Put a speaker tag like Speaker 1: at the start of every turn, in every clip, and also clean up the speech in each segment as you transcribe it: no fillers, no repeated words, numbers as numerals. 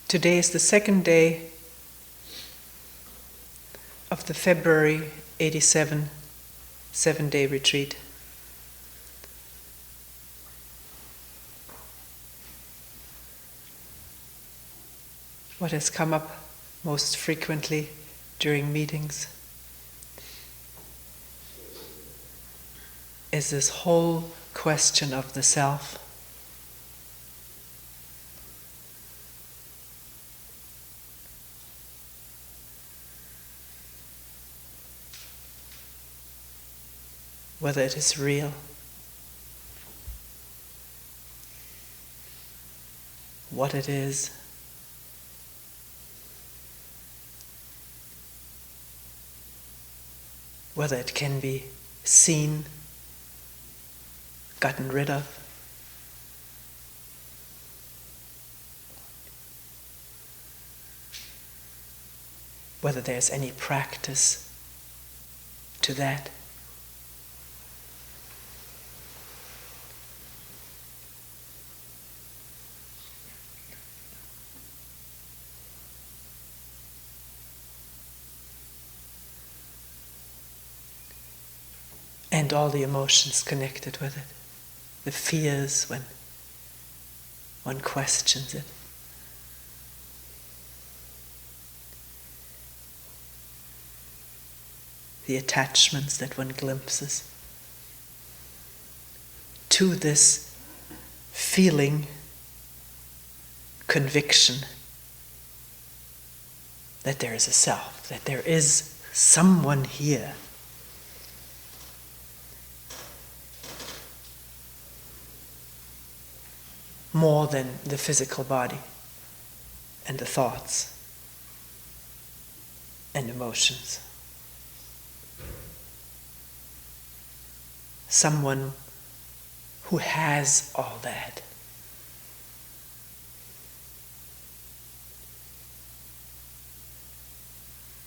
Speaker 1: Today is the second day of the February 87 7-day retreat. What has come up most frequently during meetings is this whole question of the self. Whether it is real, what it is, whether it can be seen, gotten rid of, whether there's any practice to that. And all the emotions connected with it. The fears when one questions it. The attachments that one glimpses to this feeling, conviction that there is a self, that there is someone here. More than the physical body and the thoughts and emotions. Someone who has all that.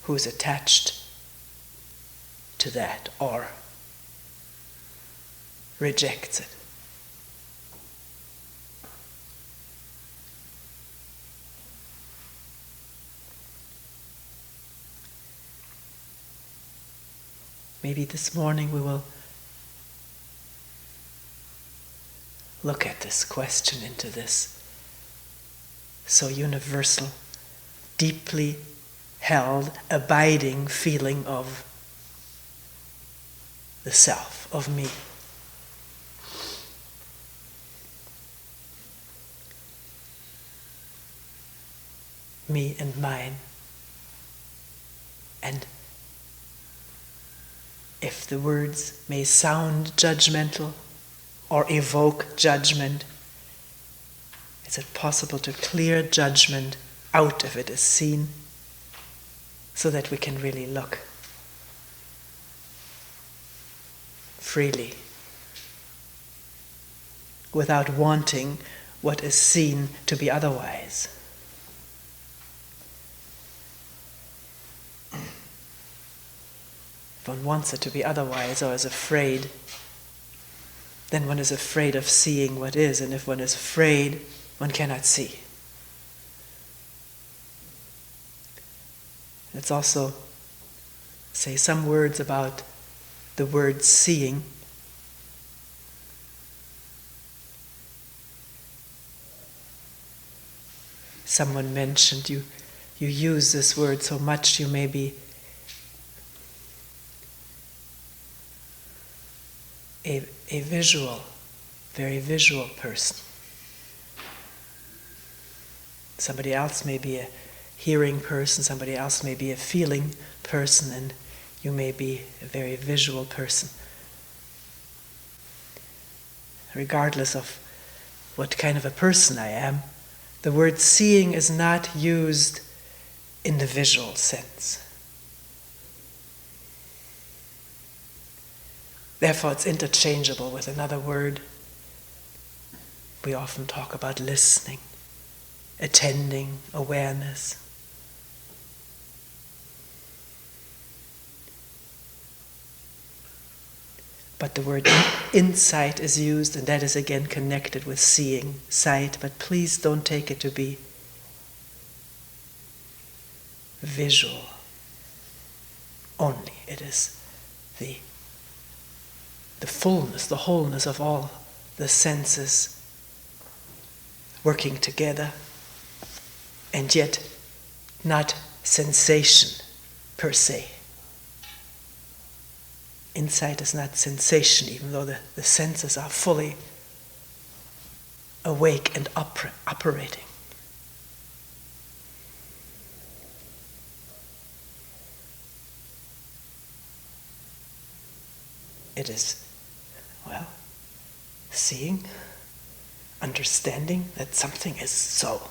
Speaker 1: Who is attached to that or rejects it. Maybe this morning we will look at this question into this so universal, deeply held, abiding feeling of the self, of me. Me and mine. And if the words may sound judgmental or evoke judgment, is it possible to clear judgment out of it as seen so that we can really look freely without wanting what is seen to be otherwise? If one wants it to be otherwise or is afraid, then one is afraid of seeing what is, and if one is afraid, one cannot see. Let's also say some words about the word seeing. Someone mentioned you use this word so much you may be a visual, very visual person. Somebody else may be a hearing person, somebody else may be a feeling person, and you may be a very visual person. Regardless of what kind of a person I am, the word seeing is not used in the visual sense. Therefore, it's interchangeable with another word. We often talk about listening, attending, awareness. But the word insight is used, and that is again connected with seeing, sight, but please don't take it to be visual only. It is the fullness, the wholeness of all the senses working together, and yet not sensation per se. Insight is not sensation, even though the senses are fully awake and operating. It is, seeing, understanding that something is so,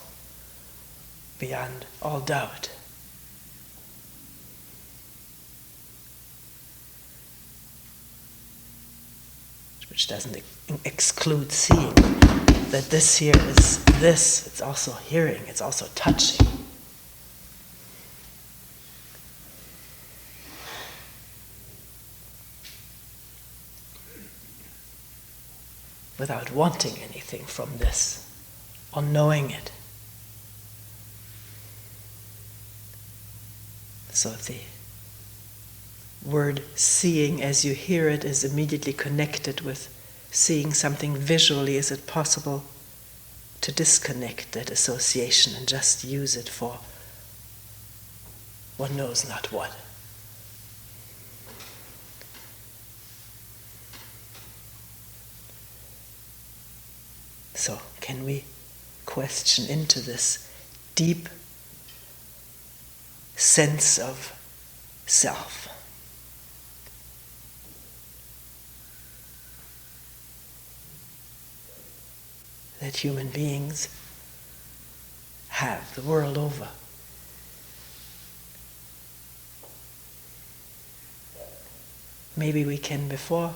Speaker 1: beyond all doubt. Which doesn't exclude seeing, that this here is this, it's also hearing, it's also touching. Without wanting anything from this, or knowing it. So the word seeing as you hear it is immediately connected with seeing something visually. Is it possible to disconnect that association and just use it for one knows not what? So, can we question into this deep sense of self? That human beings have the world over. Maybe we can, before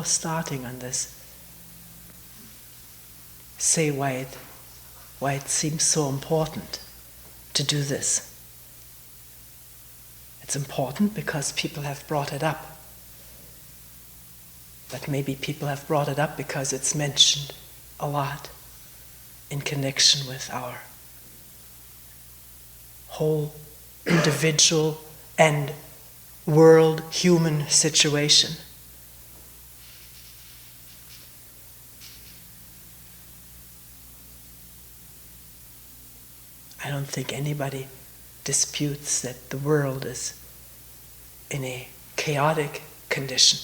Speaker 1: starting on this, say why it seems so important to do this. It's important because people have brought it up. But maybe people have brought it up because it's mentioned a lot in connection with our whole individual and world human situation. I don't think anybody disputes that the world is in a chaotic condition.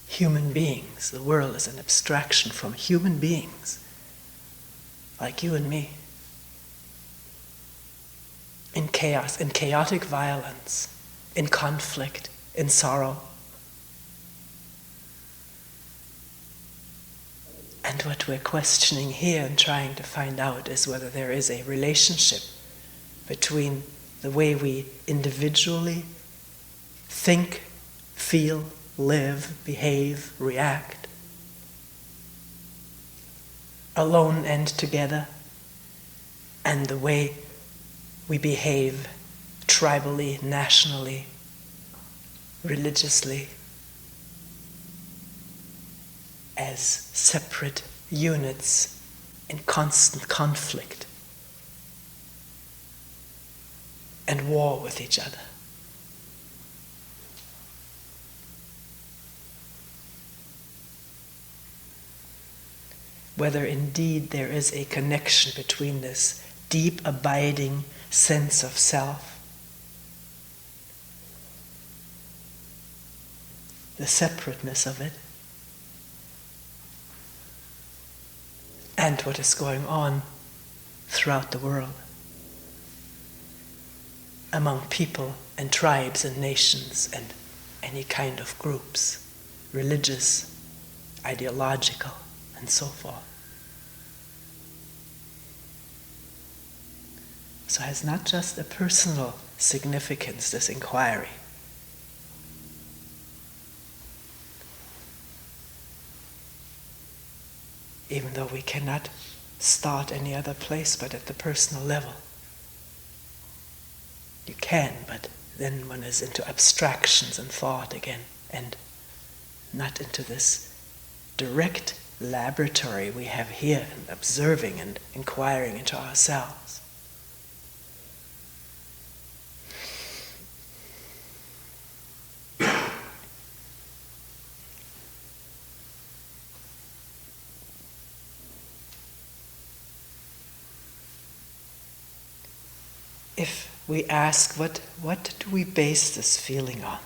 Speaker 1: Human beings, the world is an abstraction from human beings, like you and me, in chaos, in chaotic violence, in conflict, in sorrow. And what we're questioning here and trying to find out is whether there is a relationship between the way we individually think, feel, live, behave, react, alone and together, and the way we behave tribally, nationally, religiously, as separate units in constant conflict and war with each other. Whether indeed there is a connection between this deep, abiding sense of self, the separateness of it, and what is going on throughout the world, among people and tribes and nations and any kind of groups, religious, ideological, and so forth. So it has not just a personal significance, this inquiry. Even though we cannot start any other place but at the personal level. You can, but then one is into abstractions and thought again, and not into this direct laboratory we have here, and observing and inquiring into ourselves. if we ask, what do we base this feeling on,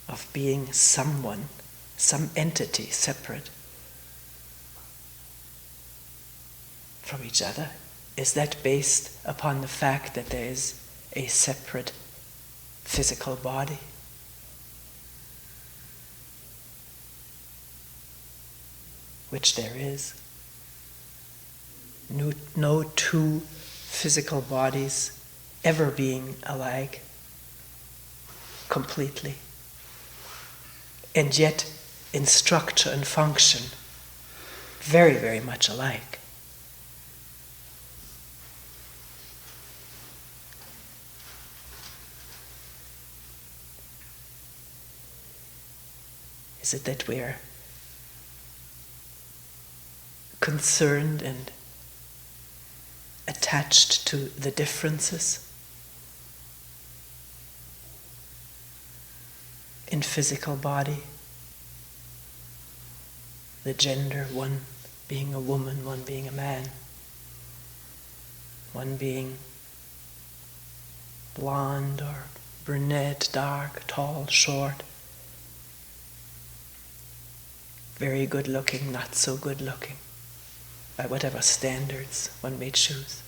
Speaker 1: of being someone, some entity separate from each other? Is that based upon the fact that there is a separate physical body? Which there is. No two physical bodies ever being alike completely. And yet, in structure and function, very, very much alike. Is it that we're concerned and attached to the differences in physical body? The gender, one being a woman, one being a man, one being blonde or brunette, dark, tall, short, very good looking, not so good looking, by whatever standards one may choose.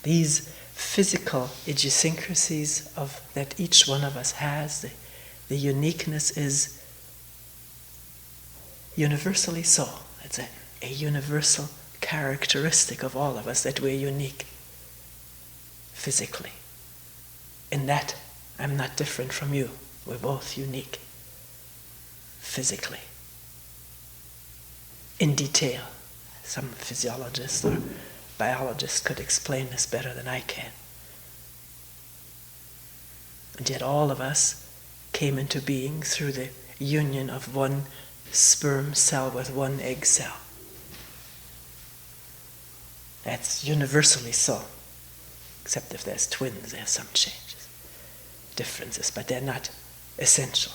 Speaker 1: These physical idiosyncrasies that each one of us has, the uniqueness is universally so. It's a universal characteristic of all of us, that we're unique physically. In that, I'm not different from you. We're both unique physically. In detail. Some physiologist or biologist could explain this better than I can. And yet all of us came into being through the union of one sperm cell with one egg cell. That's universally so. Except if there's twins, there's some changes, differences, but they're not essential.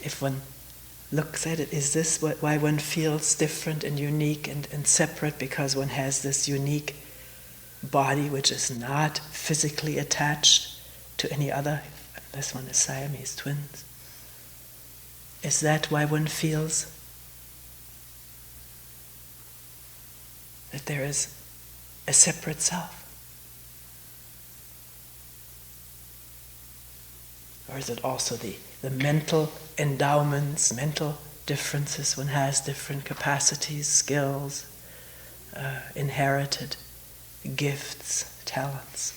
Speaker 1: If one looks at it, is this why one feels different and unique and separate? Because one has this unique body which is not physically attached to any other. This one is Siamese twins. Is that why one feels that there is a separate self? Or is it also the mental endowments, mental differences? One has different capacities, skills, inherited gifts, talents.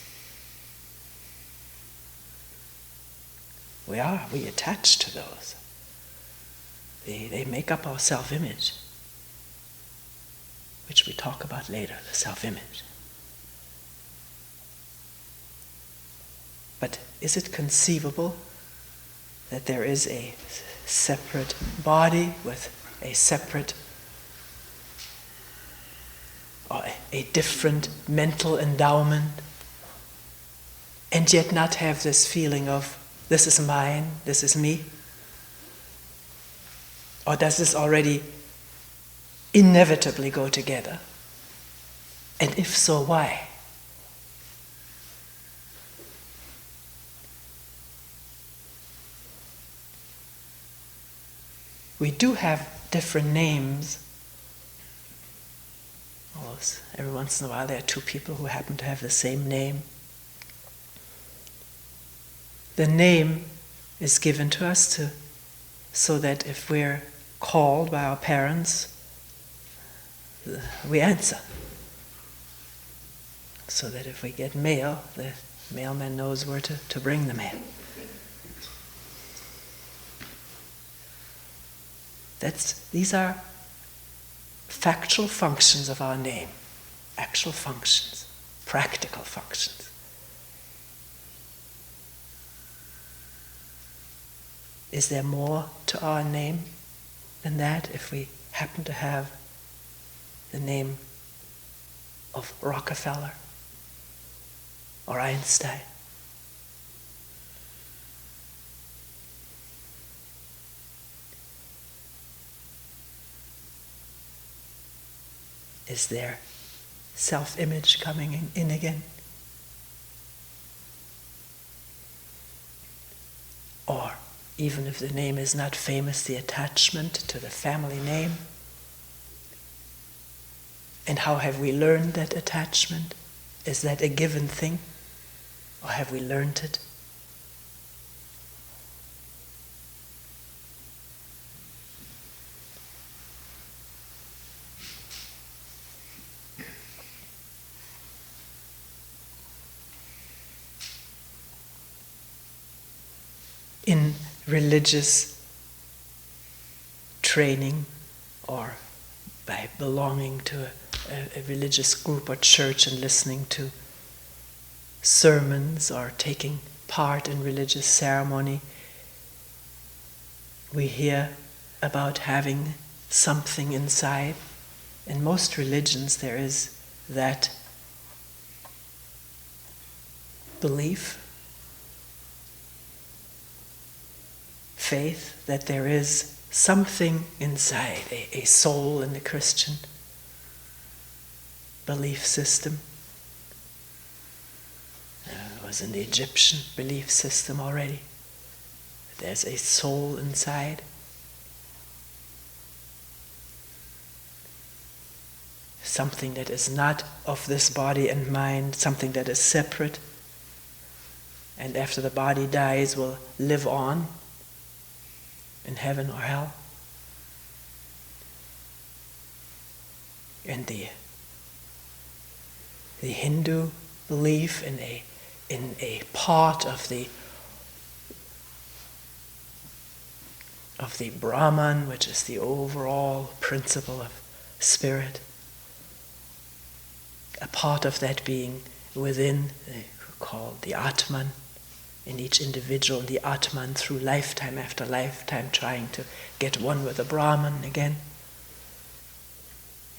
Speaker 1: We attach to those. They make up our self-image, which we talk about later, the self-image. But is it conceivable that there is a separate body with a separate or a different mental endowment, and yet not have this feeling of, this is mine, this is me? Or does this already inevitably go together? And if so, why? We do have different names. Every once in a while there are two people who happen to have the same name. The name is given to us so that if we're called by our parents, we answer. So that if we get mail, the mailman knows where to bring the mail. These are factual functions of our name, actual functions, practical functions. Is there more to our name than that if we happen to have the name of Rockefeller or Einstein? is their self-image coming in again? Or, even if the name is not famous, the attachment to the family name. And how have we learned that attachment? Is that a given thing? Or have we learned it? In religious training, or by belonging to a religious group or church and listening to sermons or taking part in religious ceremony, we hear about having something inside. In most religions there is that belief, faith, that there is something inside, a soul in the Christian belief system. It was in the Egyptian belief system already. There's a soul inside. Something that is not of this body and mind, something that is separate, and after the body dies will live on in heaven or hell. And the Hindu belief in a part of the Brahman, which is the overall principle of spirit, a part of that being within, called the Atman, in each individual, the Atman, through lifetime after lifetime, trying to get one with the Brahman again.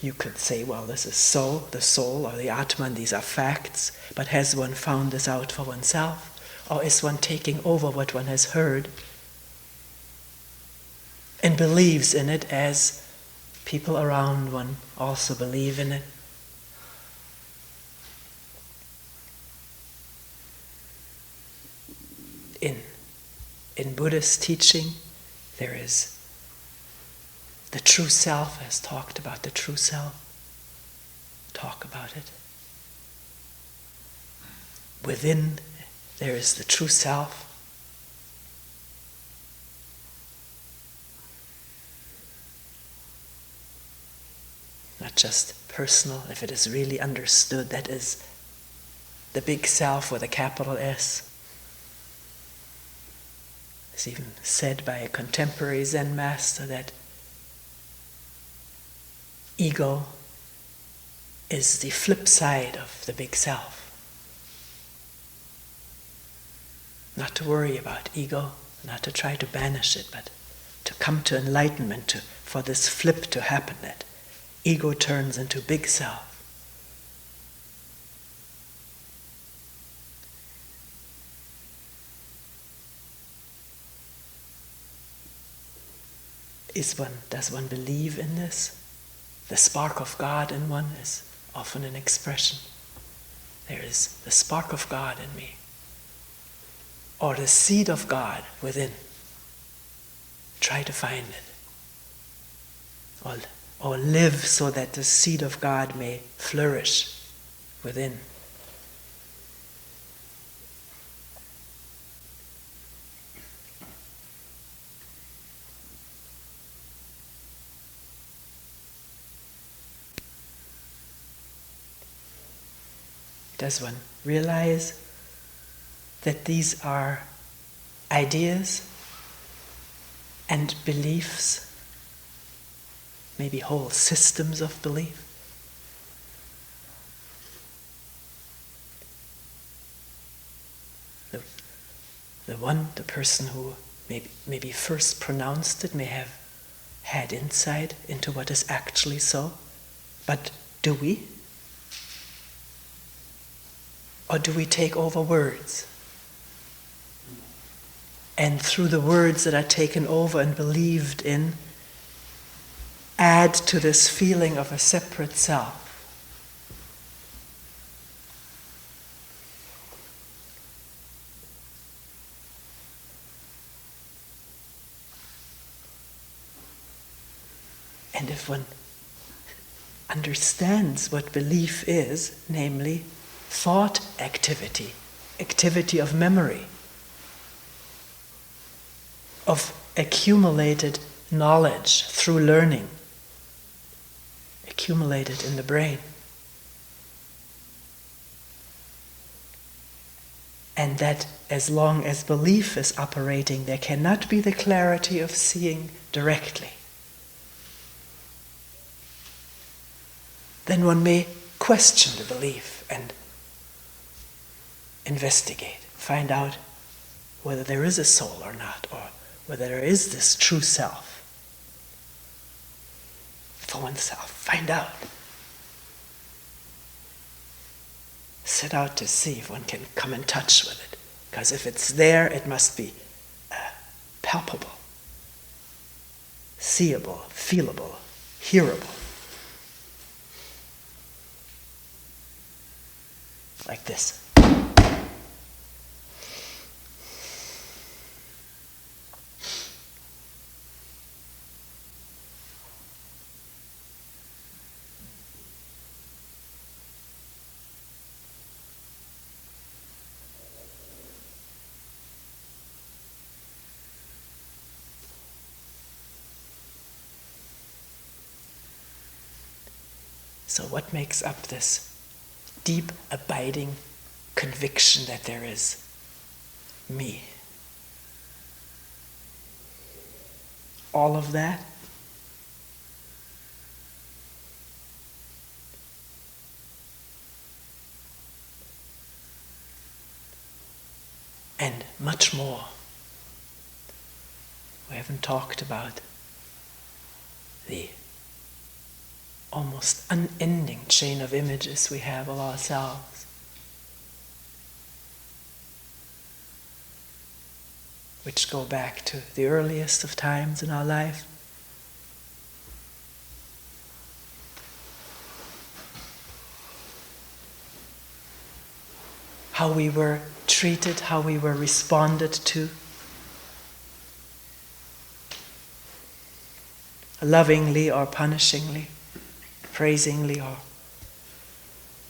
Speaker 1: You could say, well, this is so, the soul or the Atman, these are facts, but has one found this out for oneself? Or is one taking over what one has heard and believes in it as people around one also believe in it? In Buddhist teaching, there is the true self, has talked about the true self. Talk about it. Within, there is the true self. Not just personal, if it is really understood, that is the big self with a capital S. It's even said by a contemporary Zen master that ego is the flip side of the big self. Not to worry about ego, not to try to banish it, but to come to enlightenment, for this flip to happen, that ego turns into big self. Does one believe in this? The spark of God in one is often an expression. There is the spark of God in me, or the seed of God within. Try to find it. Or live so that the seed of God may flourish within. Does one realize that these are ideas and beliefs, maybe whole systems of belief? The person who maybe first pronounced it may have had insight into what is actually so, but do we? Or do we take over words? And through the words that are taken over and believed in, add to this feeling of a separate self. And if one understands what belief is, namely thought activity, activity of memory, of accumulated knowledge through learning, accumulated in the brain. And that as long as belief is operating, there cannot be the clarity of seeing directly. Then one may question the belief and investigate, find out whether there is a soul or not, or whether there is this true self for oneself. Find out. Set out to see if one can come in touch with it. Because if it's there, it must be palpable, seeable, feelable, hearable. Like this. So what makes up this deep, abiding conviction that there is me? All of that? And much more. We haven't talked about the almost unending chain of images we have of ourselves, which go back to the earliest of times in our life. How we were treated, how we were responded to. Lovingly or punishingly, praisingly or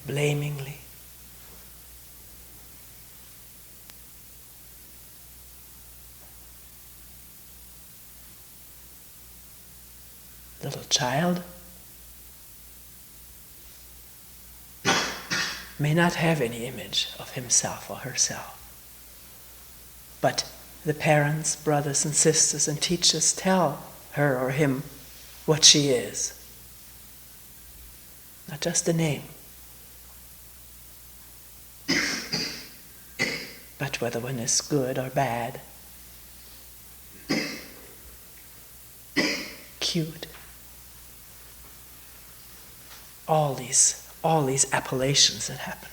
Speaker 1: blamingly. Little child may not have any image of himself or herself, but the parents, brothers and sisters and teachers tell her or him what she is. Not just a name, but whether one is good or bad, cute. All these appellations that happen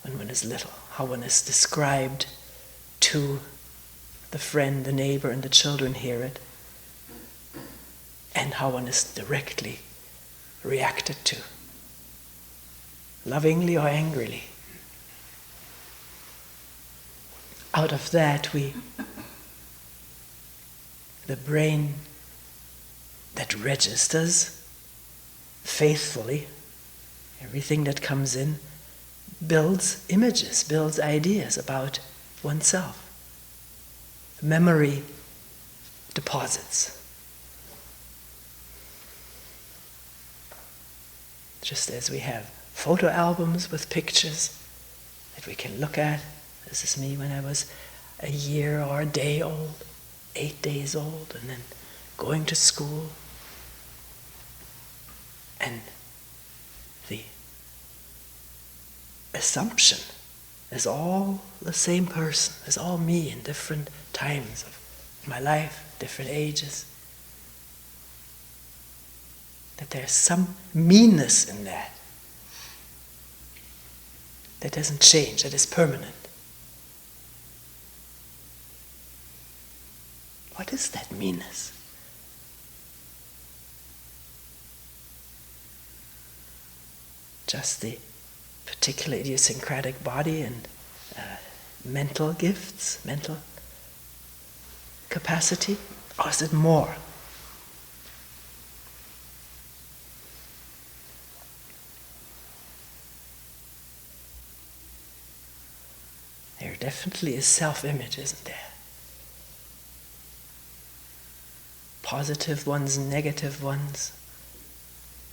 Speaker 1: when one is little, how one is described to the friend, the neighbor, and the children hear it, and how one is directly reacted to, lovingly or angrily. Out of that the brain that registers faithfully everything that comes in builds images, builds ideas about oneself. Memory deposits. Just as we have photo albums with pictures that we can look at. This is me when I was a year or a day old, 8 days old, and then going to school. And the assumption is all the same person, is all me in different times of my life, different ages. That there's some meanness in that doesn't change, that is permanent. What is that meanness? Just the particular idiosyncratic body and mental gifts, mental capacity? Or is it more? definitely is self-image, isn't there? Positive ones, negative ones,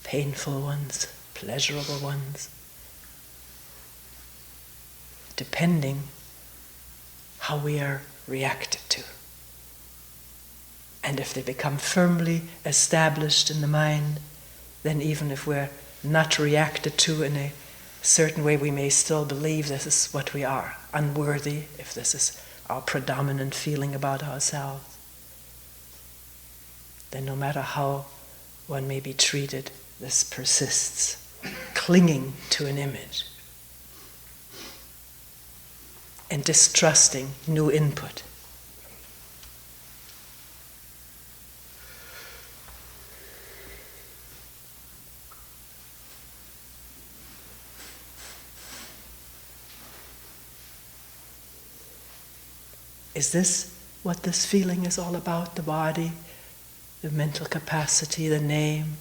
Speaker 1: painful ones, pleasurable ones, depending how we are reacted to. And if they become firmly established in the mind, then even if we're not reacted to in a certain way, we may still believe this is what we are, unworthy, if this is our predominant feeling about ourselves. Then no matter how one may be treated, this persists, clinging to an image and distrusting new input. Is this what this feeling is all about? The body, the mental capacity, the name,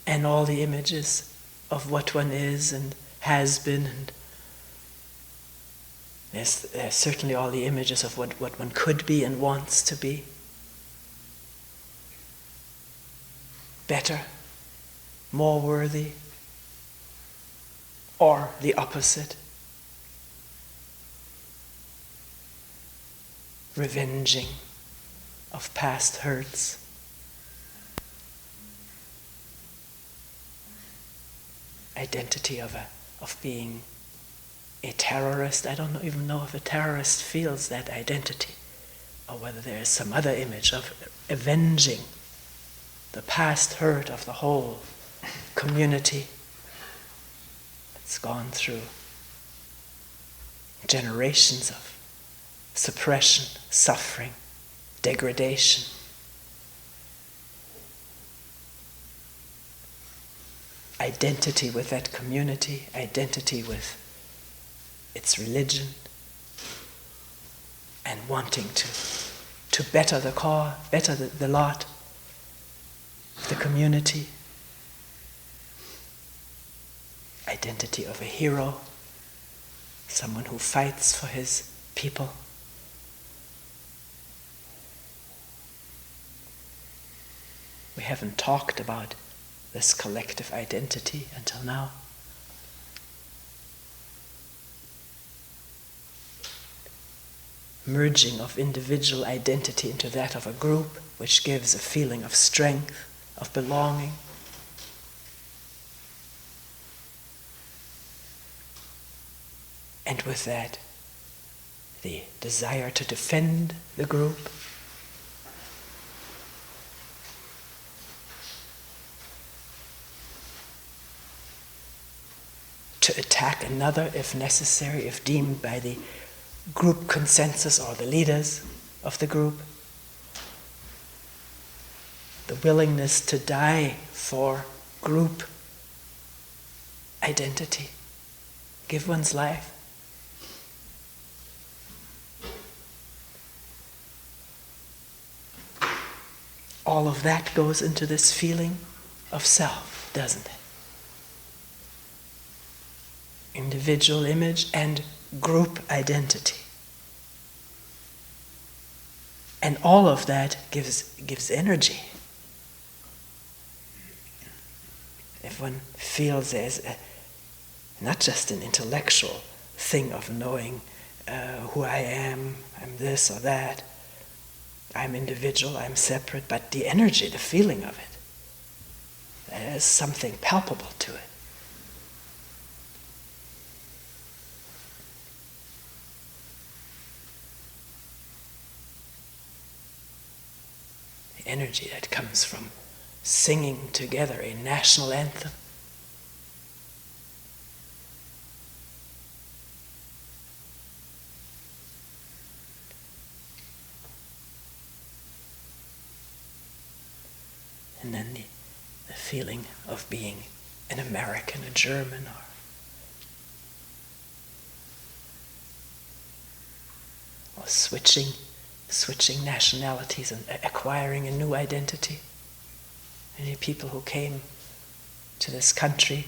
Speaker 1: and all the images of what one is and has been, and there's certainly all the images of what one could be and wants to be. Better, more worthy, or the opposite. Revenging of past hurts. Identity of being a terrorist. I don't even know if a terrorist feels that identity, or whether there is some other image of avenging the past hurt of the whole community that's gone through generations of suppression, suffering, degradation. Identity with that community, identity with its religion, and wanting to better the cause, better the lot of the community. Identity of a hero, someone who fights for his people. We haven't talked about this collective identity until now. Merging of individual identity into that of a group, which gives a feeling of strength, of belonging. And with that, the desire to defend the group, to attack another if necessary, if deemed by the group consensus or the leaders of the group. The willingness to die for group identity, give one's life. All of that goes into this feeling of self, doesn't it? Individual image and group identity. And all of that gives energy. If one feels there's not just an intellectual thing of knowing who I am, I'm this or that, I'm individual, I'm separate, but the energy, the feeling of it, there's something palpable to it. The energy that comes from singing together a national anthem. And then the feeling of being an American, a German, or switching nationalities and acquiring a new identity. Many people who came to this country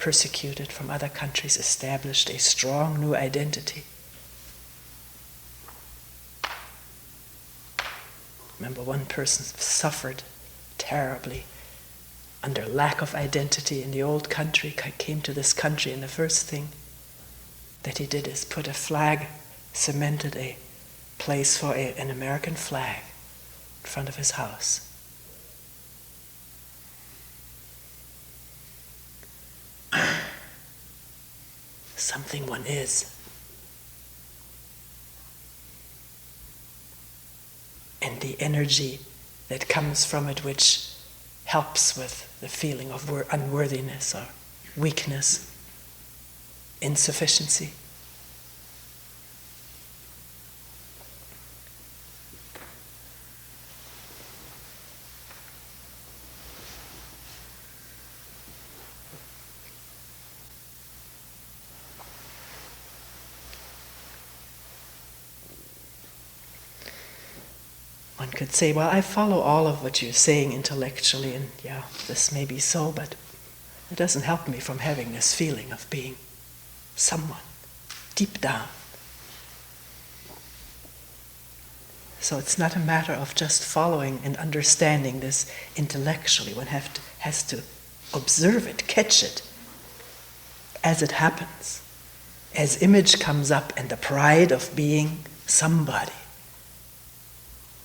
Speaker 1: persecuted from other countries, established a strong new identity. Remember, one person suffered terribly under lack of identity in the old country, came to this country, and the first thing that he did is put a flag, cemented a place for an American flag in front of his house. Something one is. And the energy that comes from it, which helps with the feeling of unworthiness or weakness, insufficiency. One could say, well, I follow all of what you're saying intellectually, and yeah, this may be so, but it doesn't help me from having this feeling of being someone deep down. So it's not a matter of just following and understanding this intellectually. One has to observe it, catch it as it happens, as image comes up and the pride of being somebody,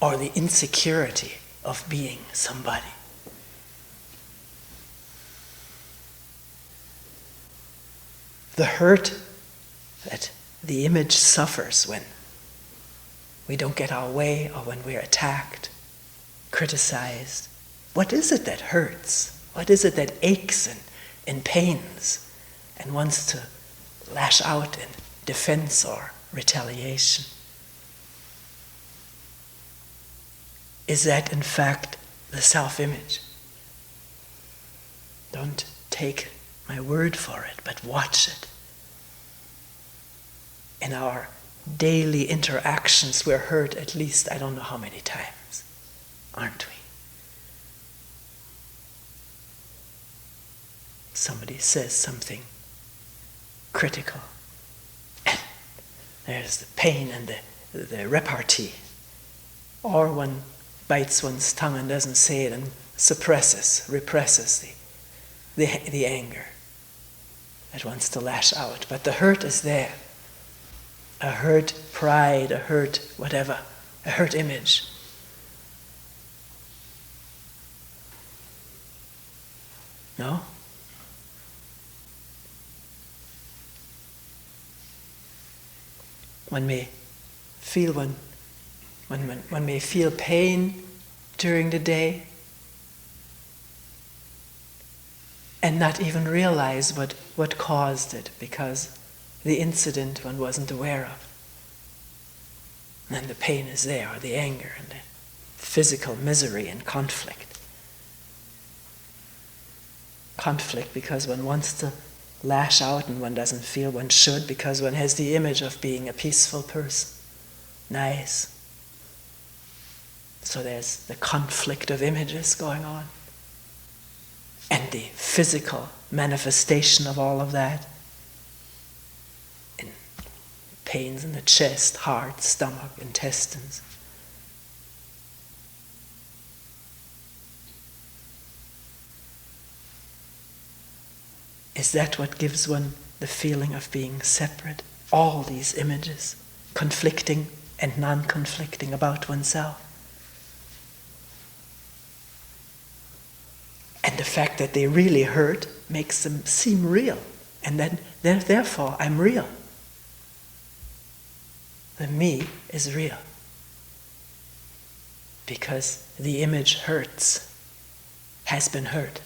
Speaker 1: or the insecurity of being somebody. The hurt that the image suffers when we don't get our way or when we're attacked, criticized. What is it that hurts? What is it that aches and pains and wants to lash out in defense or retaliation? Is that in fact the self-image? Don't take my word for it, but watch it. In our daily interactions, we're hurt at least I don't know how many times, aren't we? Somebody says something critical, and there's the pain and the repartee. Or one bites one's tongue and doesn't say it and represses the anger that wants to lash out. But the hurt is there. A hurt pride, a hurt whatever, a hurt image. No? One may feel one may feel pain during the day and not even realize what caused it, because the incident one wasn't aware of. And then the pain is there, or the anger, and the physical misery and conflict. Conflict because one wants to lash out and one doesn't feel one should, because one has the image of being a peaceful person. Nice. So there's the conflict of images going on. And the physical manifestation of all of that. In pains in the chest, heart, stomach, intestines. Is that what gives one the feeling of being separate? All these images, conflicting and non-conflicting about oneself. And the fact that they really hurt makes them seem real. And then, therefore, I'm real. The me is real. Because the image hurts, has been hurt.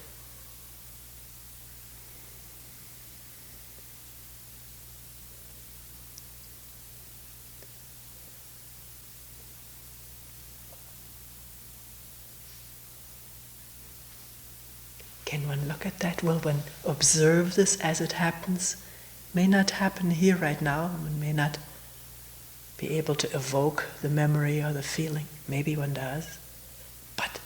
Speaker 1: Can one look at that? Will one observe this as it happens? May not happen here right now. One may not be able to evoke the memory or the feeling. Maybe one does. But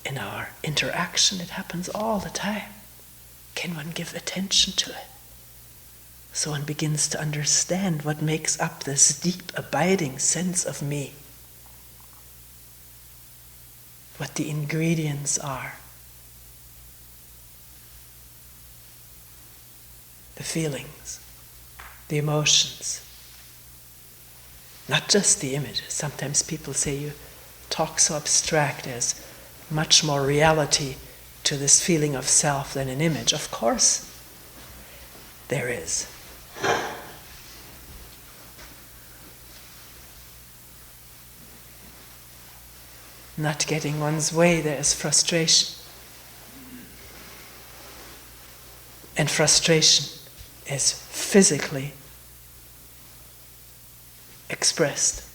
Speaker 1: in our interaction, it happens all the time. can one give attention to it? So one begins to understand what makes up this deep, abiding sense of me. What the ingredients are. The feelings, the emotions. Not just the images. Sometimes people say you talk so abstract. There's much more reality to this feeling of self than an image. Of course, there is. Not getting one's way, there is frustration. And frustration is physically expressed.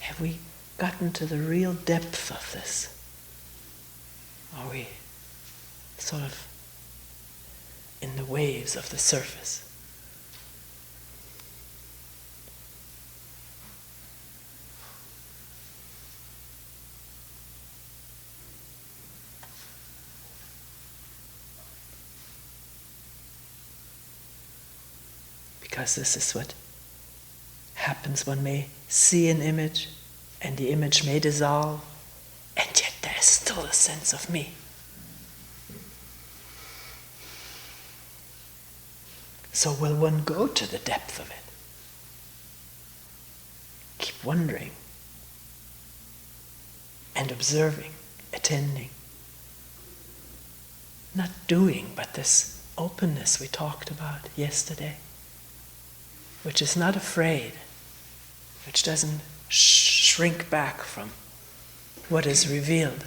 Speaker 1: Have we gotten to the real depth of this? Are we sort of in the waves of the surface? Because this is what happens. One may see an image, and the image may dissolve, and yet there is still a sense of me. So will one go to the depth of it? Keep wondering and observing, attending. Not doing, but this openness we talked about yesterday, which is not afraid, which doesn't shrink back from what is revealed.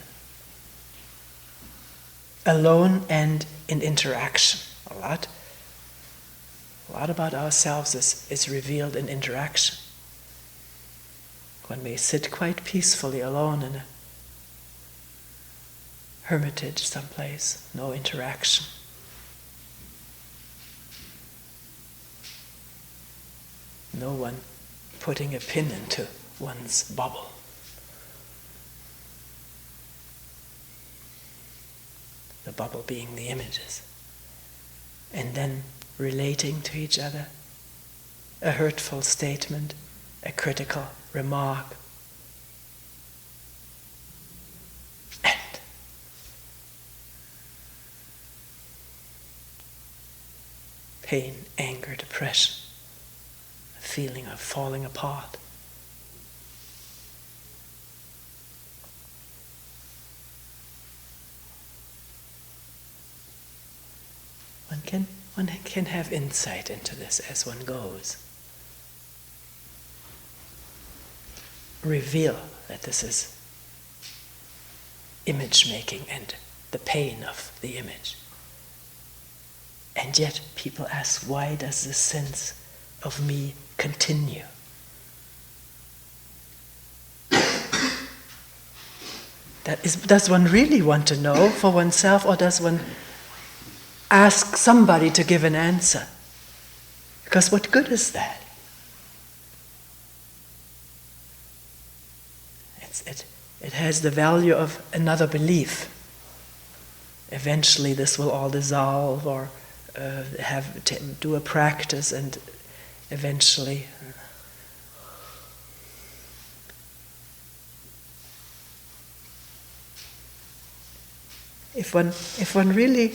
Speaker 1: Alone and in interaction. A lot about ourselves is revealed in interaction. One may sit quite peacefully alone in a hermitage someplace, no interaction. No one putting a pin into one's bubble. The bubble being the images. And then relating to each other. A hurtful statement, a critical remark. And pain, anger, depression. A feeling of falling apart. One can have insight into this as one goes. Reveal that this is image making and the pain of the image. And yet people ask, why does this sense of me continue? Does one really want to know for oneself, or does one ask somebody to give an answer? Because what good is that? It has the value of another belief. Eventually this will all dissolve, or do a practice, and eventually if one really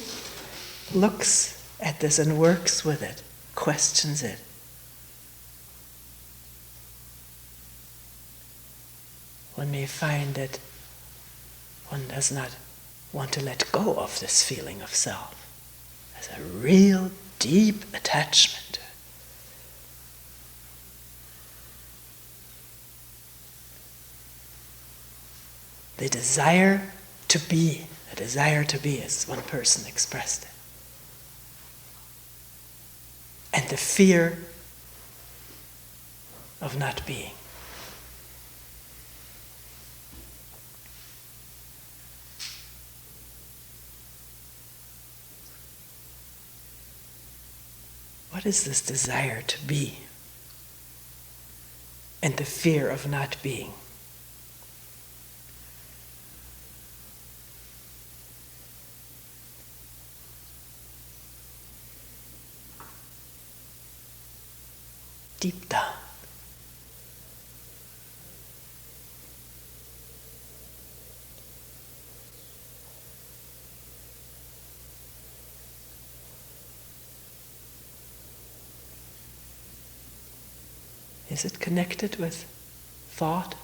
Speaker 1: looks at this and works with it, questions it, one may find that one does not want to let go of this feeling of self. There's a real deep attachment to it. The desire to be as one person expressed it. And the fear of not being. What is this desire to be? And the fear of not being? Deep down. Is it connected with thought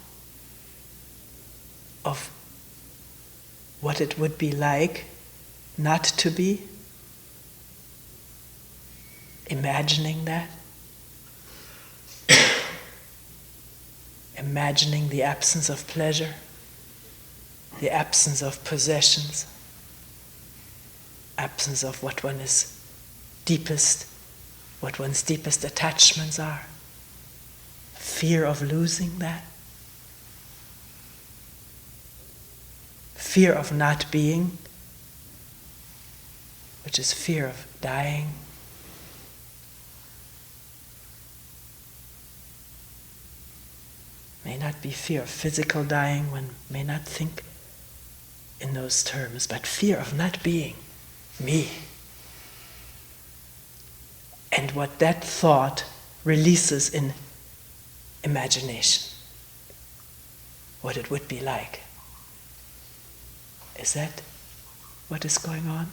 Speaker 1: of what it would be like not to be? Imagining that? Imagining the absence of pleasure, the absence of possessions, absence of what one is deepest, what one's deepest attachments are. Fear of losing that. Fear of not being, which is fear of dying. May not be fear of physical dying, one may not think in those terms, but fear of not being me. And what that thought releases in imagination, what it would be like. Is that what is going on?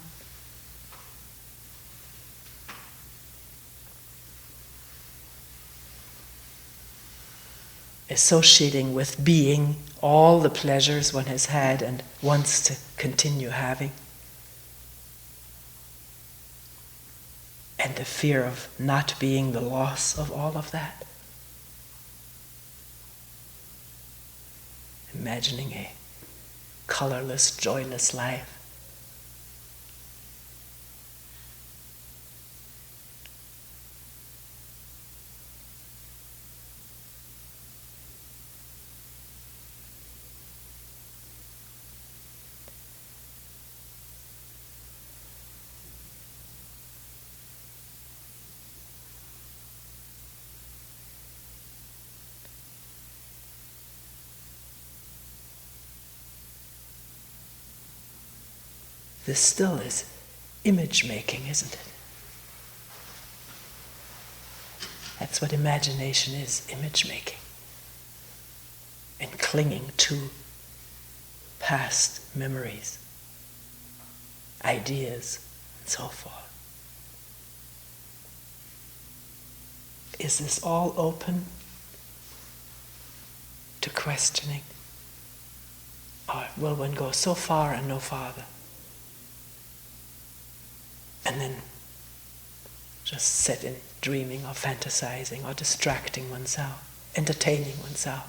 Speaker 1: Associating with being all the pleasures one has had and wants to continue having. And the fear of not being, the loss of all of that. Imagining a colorless, joyless life. This still is image making, isn't it? That's what imagination is, image making. And clinging to past memories, ideas, and so forth. Is this all open to questioning? Or will one go so far and no farther? And then just sit in dreaming or fantasizing or distracting oneself, entertaining oneself.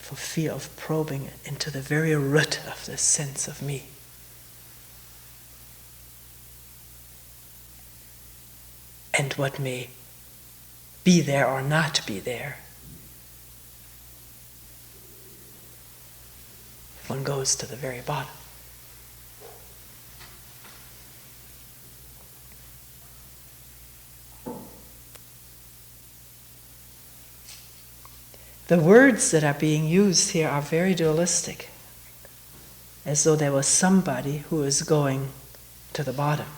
Speaker 1: For fear of probing into the very root of this sense of me. And what may be there or not be there. One goes to the very bottom. The words that are being used here are very dualistic, as though there was somebody who is going to the bottom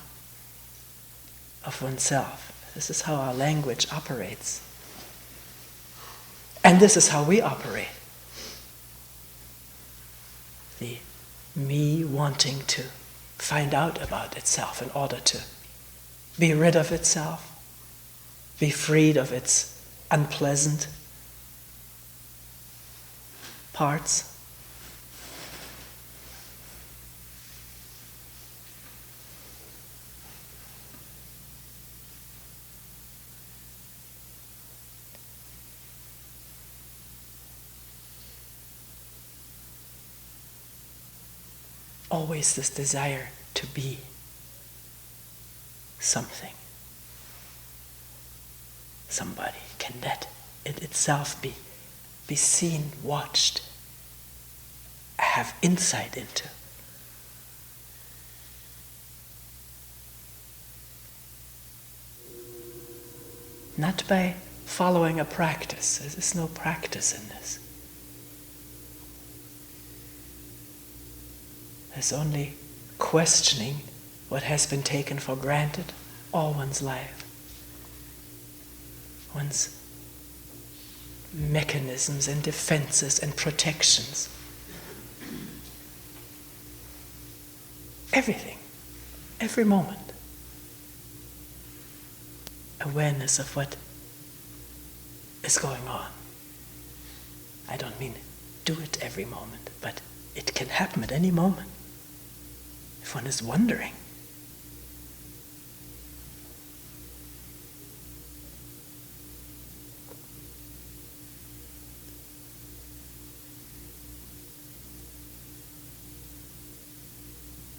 Speaker 1: of oneself. This is how our language operates. And this is how we operate. The me wanting to find out about itself in order to be rid of itself, be freed of its unpleasant parts. Always this desire to be something, somebody. Can that in itself be seen, watched, have insight into. Not by following a practice. There's no practice in this. There's only questioning what has been taken for granted all one's life. One's mechanisms and defenses and protections. Everything, every moment. Awareness of what is going on. I don't mean do it every moment, but it can happen at any moment. If one is wondering.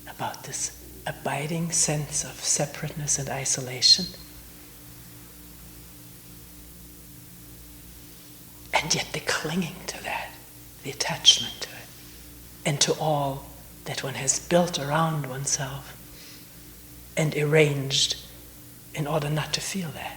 Speaker 1: About this abiding sense of separateness and isolation. And yet the clinging to that, the attachment to it, and to all that one has built around oneself and arranged in order not to feel that.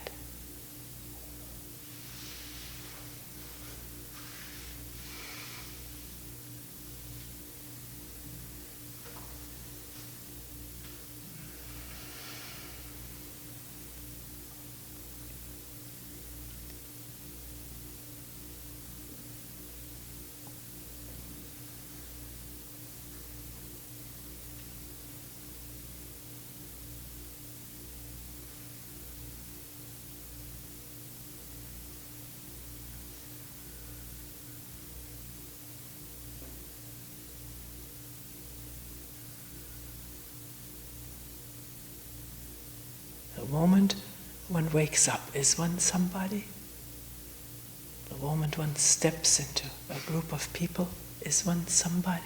Speaker 1: The moment one wakes up, is one somebody? The moment one steps into a group of people, is one somebody?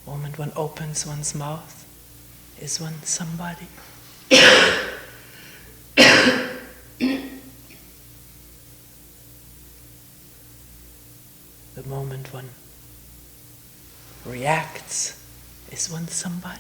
Speaker 1: The moment one opens one's mouth, is one somebody? The moment one reacts, is one somebody?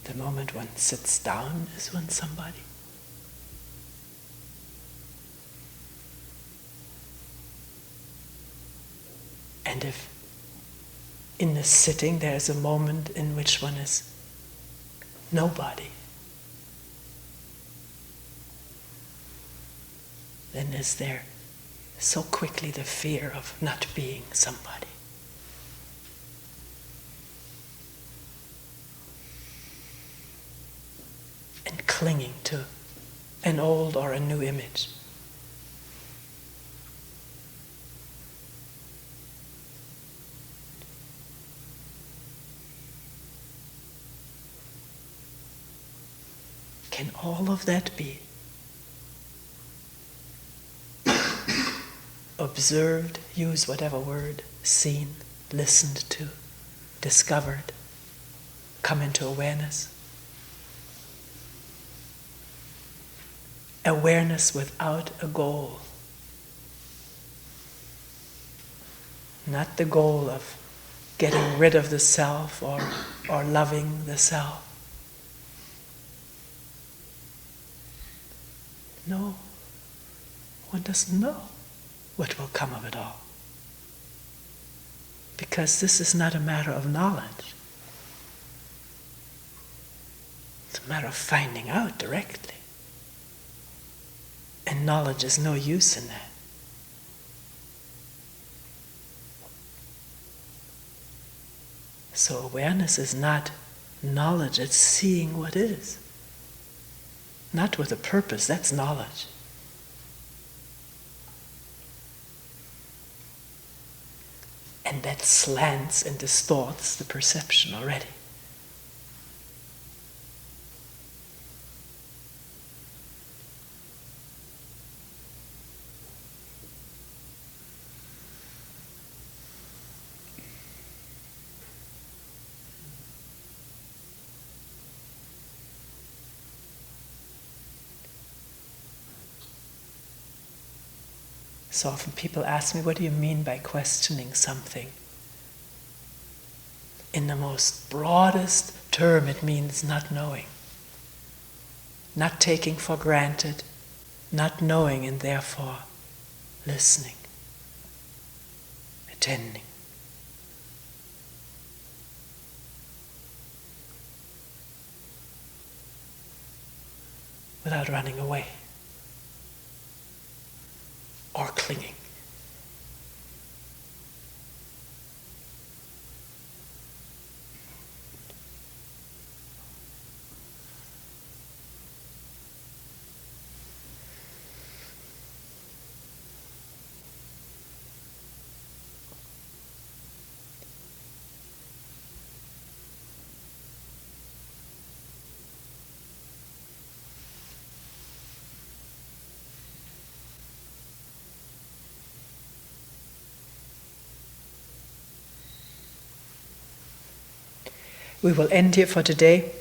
Speaker 1: The moment one sits down, is one somebody? And if in the sitting there is a moment in which one is nobody, then is there so quickly the fear of not being somebody? And clinging to an old or a new image. Can all of that be observed, use whatever word, seen, listened to, discovered, come into awareness? Awareness without a goal. Not the goal of getting rid of the self or loving the self. No, one doesn't know what will come of it all. Because this is not a matter of knowledge. It's a matter of finding out directly. And knowledge is no use in that. So awareness is not knowledge, it's seeing what is. Not with a purpose, that's knowledge. And that slants and distorts the perception already. So often people ask me, what do you mean by questioning something? In the most broadest term, it means not knowing, not taking for granted, not knowing, and therefore listening, attending. Without running away or clinging. We will end here for today.